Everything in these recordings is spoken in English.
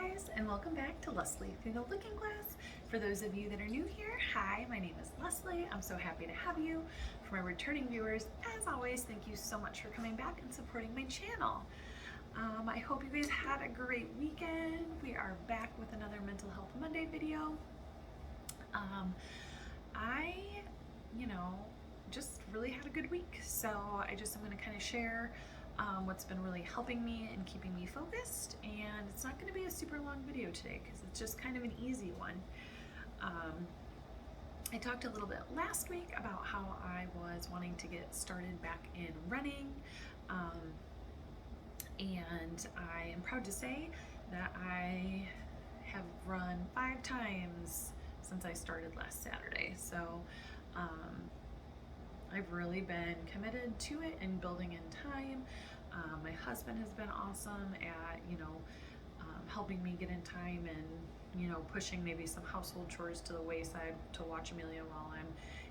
guys, and welcome back to Leslie Through the Looking Glass. For those of you that are new here, hi, my name is Leslie. I'm so happy to have you. For my returning viewers, as always, thank you so much for coming back and supporting my channel. I hope you guys had a great weekend. We are back with another Mental Health Monday video. I, just really had a good week, so I'm going to kind of share what's been really helping me and keeping me focused. And it's not going to be a super long video today because it's just kind of an easy one. I talked a little bit last week about how I was wanting to get started back in running, and I am proud to say that I have run 5 times since I started last Saturday. So I've really been committed to it and building in time. My husband has been awesome at, helping me get in time and, pushing maybe some household chores to the wayside to watch Amelia while I'm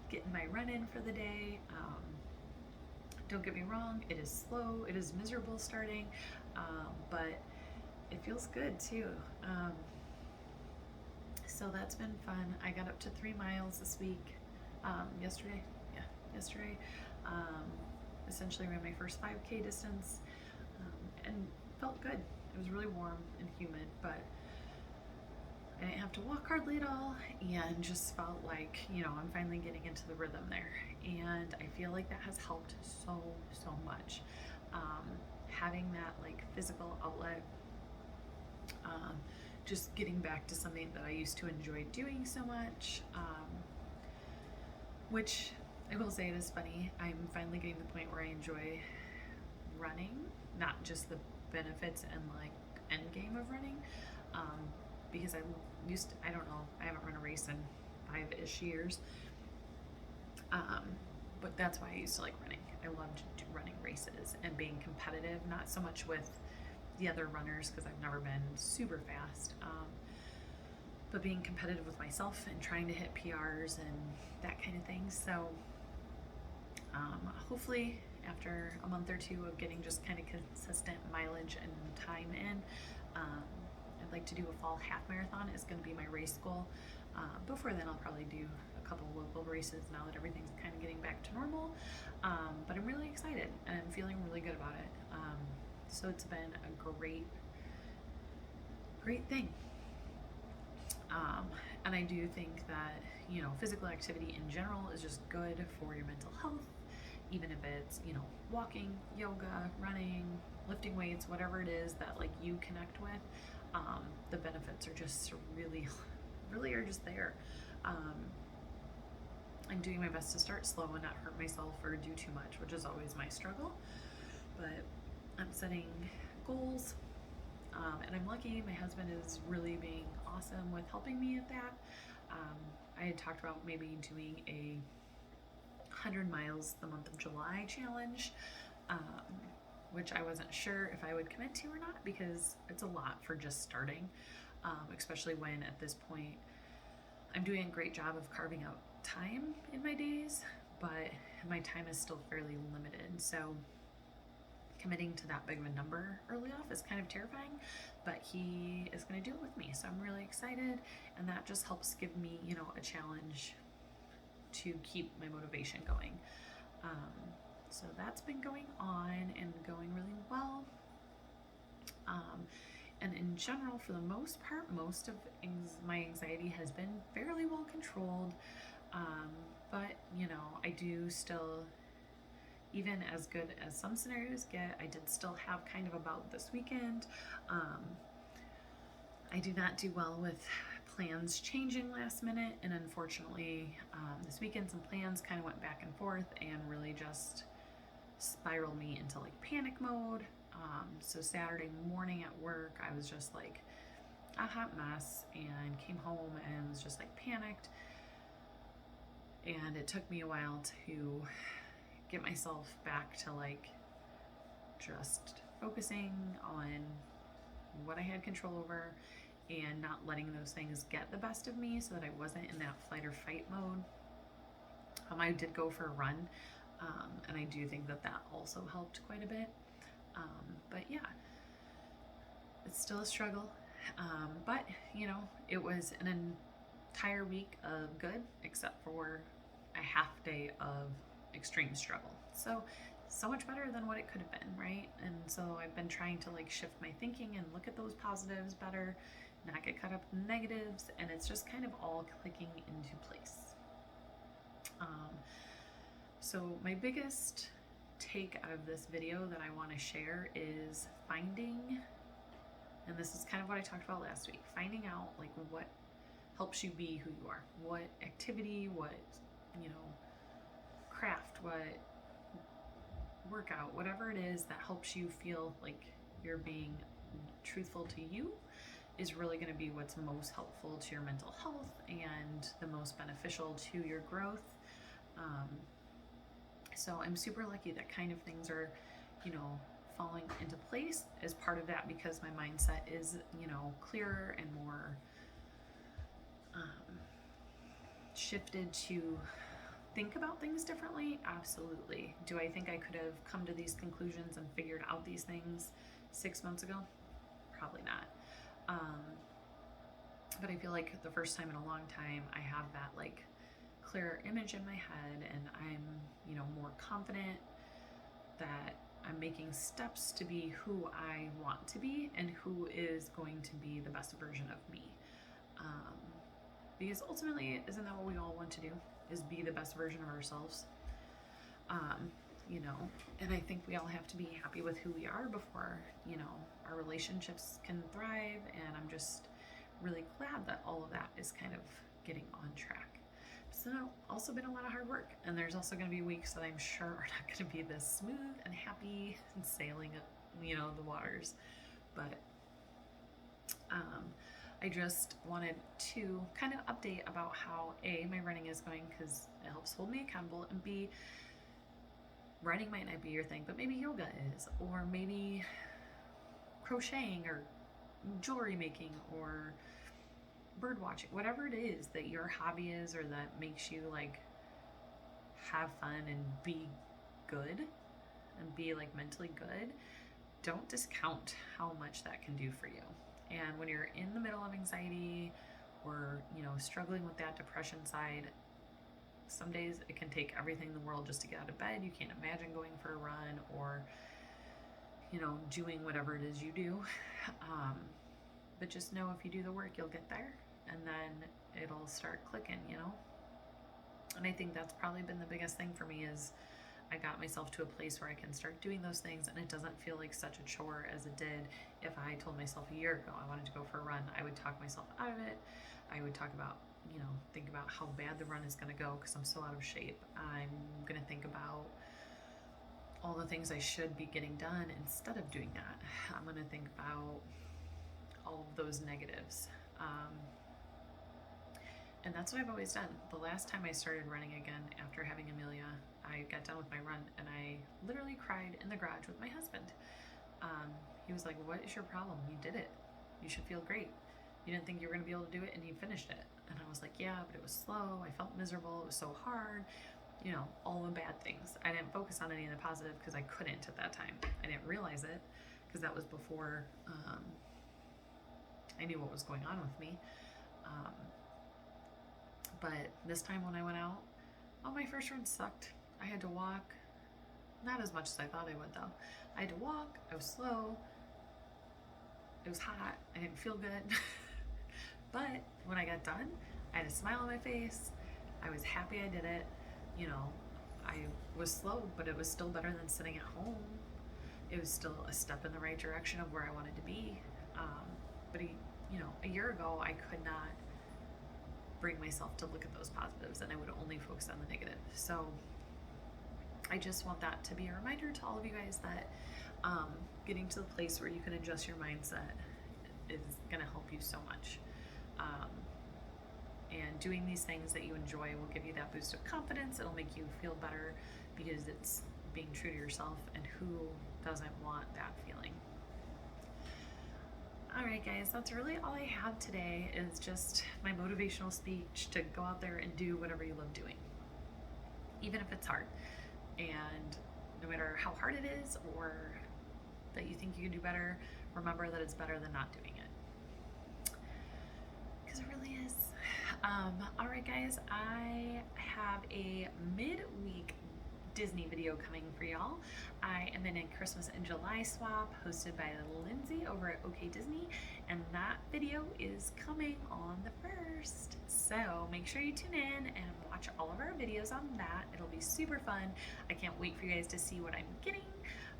getting my run in for the day. Don't get me wrong, it is slow, it is miserable starting, but it feels good too. So that's been fun. I got up to 3 miles this week, yesterday. Essentially ran my first 5K distance, and felt good. It was really warm and humid, but I didn't have to walk hardly at all, and just felt like, I'm finally getting into the rhythm there. And I feel like that has helped so much. Having that like physical outlet, just getting back to something that I used to enjoy doing so much, which I will say, it is funny, I'm finally getting to the point where I enjoy running, not just the benefits and like end game of running, because I don't know, I haven't run a race in 5-ish years, but that's why I used to like running. I loved running races and being competitive, not so much with the other runners because I've never been super fast, but being competitive with myself and trying to hit PRs and that kind of thing. So hopefully after a month or 2 of getting just kind of consistent mileage and time in, I'd like to do a fall half marathon. Is going to be my race goal. Before then I'll probably do a couple local races now that everything's kind of getting back to normal, but I'm really excited and I'm feeling really good about it. So it's been a great thing. And I do think that, physical activity in general is just good for your mental health, even if it's, walking, yoga, running, lifting weights, whatever it is that like you connect with. The benefits are just really are just there. I'm doing my best to start slow and not hurt myself or do too much, which is always my struggle, but I'm setting goals. And I'm lucky, my husband is really being awesome with helping me at that. I had talked about maybe doing a 100 miles the month of July challenge, which I wasn't sure if I would commit to or not because it's a lot for just starting, especially when at this point I'm doing a great job of carving out time in my days, but my time is still fairly limited. So committing to that big of a number early off is kind of terrifying, but he is going to do it with me, so I'm really excited, and that just helps give me, a challenge to keep my motivation going. So that's been going on and going really well. And in general, for the most part, most of my anxiety has been fairly well controlled, but I do still, even as good as some scenarios get, I did still have kind of a bout this weekend. I do not do well with plans changing last minute, and unfortunately this weekend some plans kind of went back and forth and really just spiraled me into like panic mode. So Saturday morning at work I was just like a hot mess and came home and was just like panicked, and it took me a while to get myself back to like just focusing on what I had control over and not letting those things get the best of me so that I wasn't in that flight or fight mode. I did go for a run, and I do think that also helped quite a bit. But yeah, it's still a struggle. But, you know, it was an entire week of good, except for a half day of extreme struggle. So much better than what it could have been, right? And so I've been trying to like shift my thinking and look at those positives better, not get caught up in negatives, and it's just kind of all clicking into place. So my biggest take out of this video that I want to share is finding, and this is kind of what I talked about last week, finding out like what helps you be who you are, what activity, what, you know, craft, what workout, whatever it is that helps you feel like you're being truthful to you is really going to be what's most helpful to your mental health and the most beneficial to your growth. So I'm super lucky that kind of things are, you know, falling into place as part of that, because my mindset is, you know, clearer and more shifted to think about things differently. Absolutely. Do I think I could have come to these conclusions and figured out these things 6 months ago? Probably not. But I feel like the first time in a long time I have that like clearer image in my head, and I'm, you know, more confident that I'm making steps to be who I want to be and who is going to be the best version of me. Because ultimately, isn't that what we all want to do? Is be the best version of ourselves? You know, and I think we all have to be happy with who we are before, you know, our relationships can thrive. And I'm just really glad that all of that is kind of getting on track. So also been a lot of hard work, and there's also going to be weeks that I'm sure are not going to be this smooth and happy and sailing, you know, the waters. But I just wanted to kind of update about how A, my running is going, because it helps hold me accountable, and B, running might not be your thing, but maybe yoga is, or maybe crocheting or jewelry making or bird watching, whatever it is that your hobby is or that makes you like have fun and be good and be like mentally good. Don't discount how much that can do for you. And when you're in the middle of anxiety or, you know, struggling with that depression side, some days it can take everything in the world just to get out of bed. You can't imagine going for a run or, you know, doing whatever it is you do. But just know if you do the work, you'll get there, and then it'll start clicking, you know? And I think that's probably been the biggest thing for me is I got myself to a place where I can start doing those things, and it doesn't feel like such a chore as it did if I told myself a year ago I wanted to go for a run. I would talk myself out of it. I would talk about, you know, think about how bad the run is going to go because I'm so out of shape. I'm going to think about all the things I should be getting done instead of doing that. I'm going to think about all of those negatives. And that's what I've always done. The last time I started running again after having Amelia, I got done with my run and I literally cried in the garage with my husband. He was like, "What is your problem? You did it. You should feel great. You didn't think you were going to be able to do it and you finished it." And I was like, "Yeah, but it was slow. I felt miserable. It was so hard." You know, all the bad things. I didn't focus on any of the positive because I couldn't at that time. I didn't realize it because that was before I knew what was going on with me. But this time when I went out, my first run sucked. I had to walk. Not as much as I thought I would though. I had to walk. I was slow. It was hot. I didn't feel good. But when I got done, I had a smile on my face. I was happy I did it. You know, I was slow, but it was still better than sitting at home. It was still a step in the right direction of where I wanted to be. But a year ago, I could not bring myself to look at those positives, and I would only focus on the negative. So I just want that to be a reminder to all of you guys that getting to the place where you can adjust your mindset is going to help you so much. And doing these things that you enjoy will give you that boost of confidence. It'll make you feel better because it's being true to yourself, and who doesn't want that feeling? Alright guys, that's really all I have today, is just my motivational speech to go out there and do whatever you love doing, even if it's hard. And no matter how hard it is or that you think you can do better, remember that it's better than not doing it. because it really is. All right, guys, I have a midweek Disney video coming for y'all. I am in a Christmas in July swap hosted by Lindsay over at OK Disney, and that video is coming on the 1st. So make sure you tune in and watch all of our videos on that. It'll be super fun. I can't wait for you guys to see what I'm getting.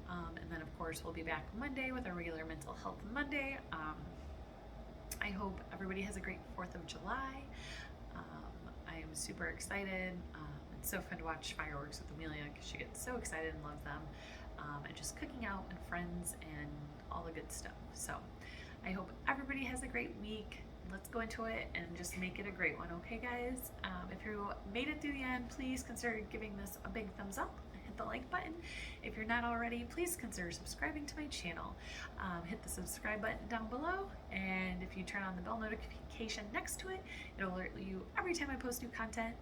And then of course we'll be back Monday with our regular Mental Health Monday. I hope everybody has a great 4th of July. I am super excited. It's so fun to watch fireworks with Amelia because she gets so excited and loves them. And just cooking out and friends and all the good stuff. So I hope everybody has a great week. Let's go into it and just make it a great one, okay guys? If you made it through the end, please consider giving this a big thumbs up. Hit the like button. If you're not already, please consider subscribing to my channel. Hit the subscribe button down below, and if you turn on the bell notification next to it, it'll alert you every time I post new content.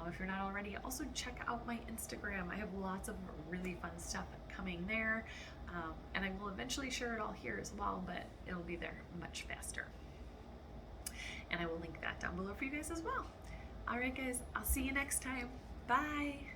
If you're not already, also check out my Instagram. I have lots of really fun stuff coming there, and I will eventually share it all here as well, but it'll be there much faster. And I will link that down below for you guys as well. All right, guys, I'll see you next time. Bye.